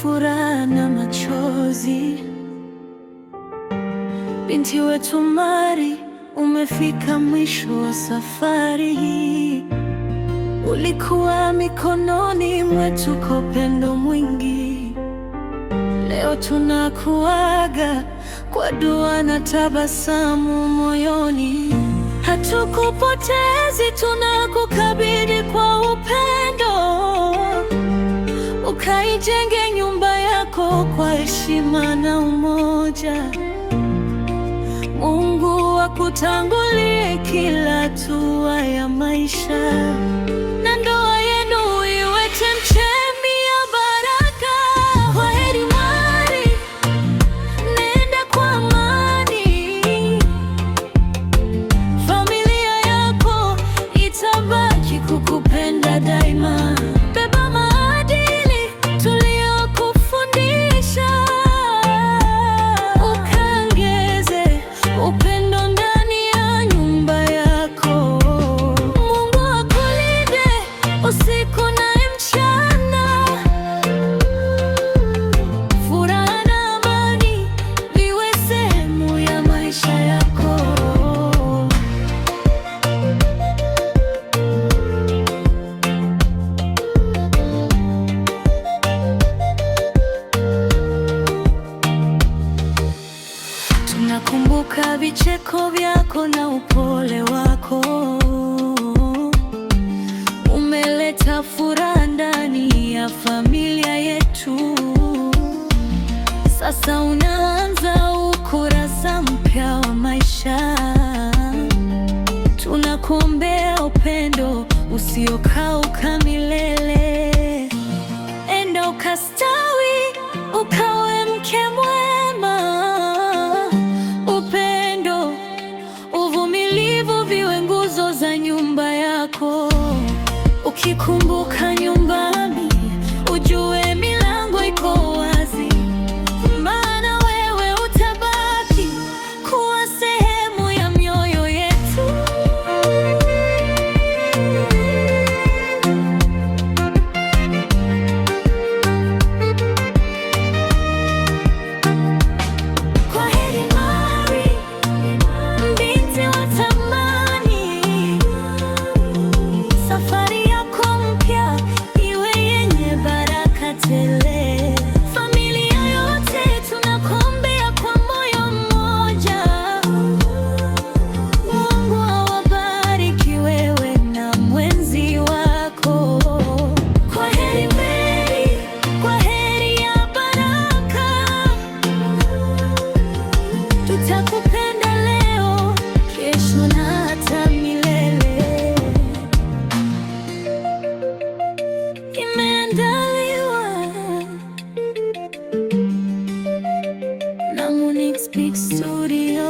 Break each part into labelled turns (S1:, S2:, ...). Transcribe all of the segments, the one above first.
S1: furaha na machozi. Binti wetu Mari, umefika mwisho wa safari hii. Ulikuwa mikononi mwetu kwa upendo mwingi. Leo tunakuaga kwa dua na tabasamu moyoni. Hatukupotezi, tunakukabidhi kwa upendo. Ukaijenge nyumba yako kwa heshima na umoja. Mungu akutangulie kila hatua ya maisha, na ndoa yenu iwe chemchemi ya baraka. Kwaheri Mari, nenda kwa amani. Familia yako itabaki kukupenda daima. Beba maadili tuliyokufundisha, ukaongeze upendo ndani ya nyumba yako. Mungu akulinde usiku na mchana. Furaha na amani viwe sehemu ya maisha yako. Tunakumbuka vicheko vyako na upole wako. Umeleta furaha ndani ya familia yetu. Sasa unaanza ukurasa mpya wa maisha. Tunakuombea upendo usiokauka milele. Enda ukastawi, ukawe mke mwema. Upendo, uvumilivu viwe nguzo za nyumba yako. Ukikumbuka nyumbani, ujue milango iko wazi, maana wewe utabaki kuwa sehemu ya mioyo yetu. Kwaheri Mari, binti wa thamani. Safari yako mpya iwe yenye baraka tele. Familia yote tunakuombea kwa moyo mmoja. Mungu awabariki wewe na mwenzi wako. Kwaheri Mary, kwaheri ya baraka. Tutakupenda leo, kesho na hata milele. Imeandaliwa na Munich Speak Studios.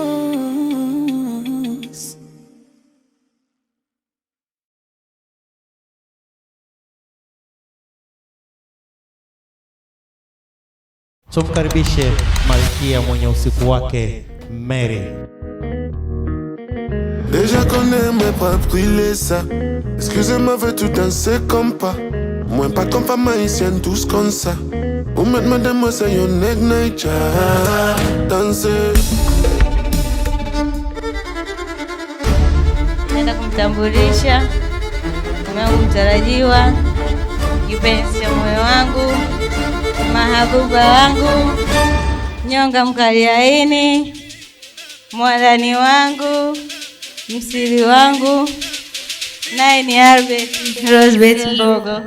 S2: Tumkaribishe malkia mwenye usiku wake Mary.
S3: Déjà qu'on n'aimerait pas brûler ça. Excusez-moi, veut tout danser comme pas. Moi pas comme femme haïtienne, tous comme ça. Ou mettre madame, c'est yon neg nature. Danser.
S4: Naenda kumtambulisha mume wangu mtarajiwa, kipenzi cha moyo wangu, mahabuba wangu, nyonga mkaliaini, mwalani wangu, msiri wangu, naye ni Albert Rosebeth Mbogo.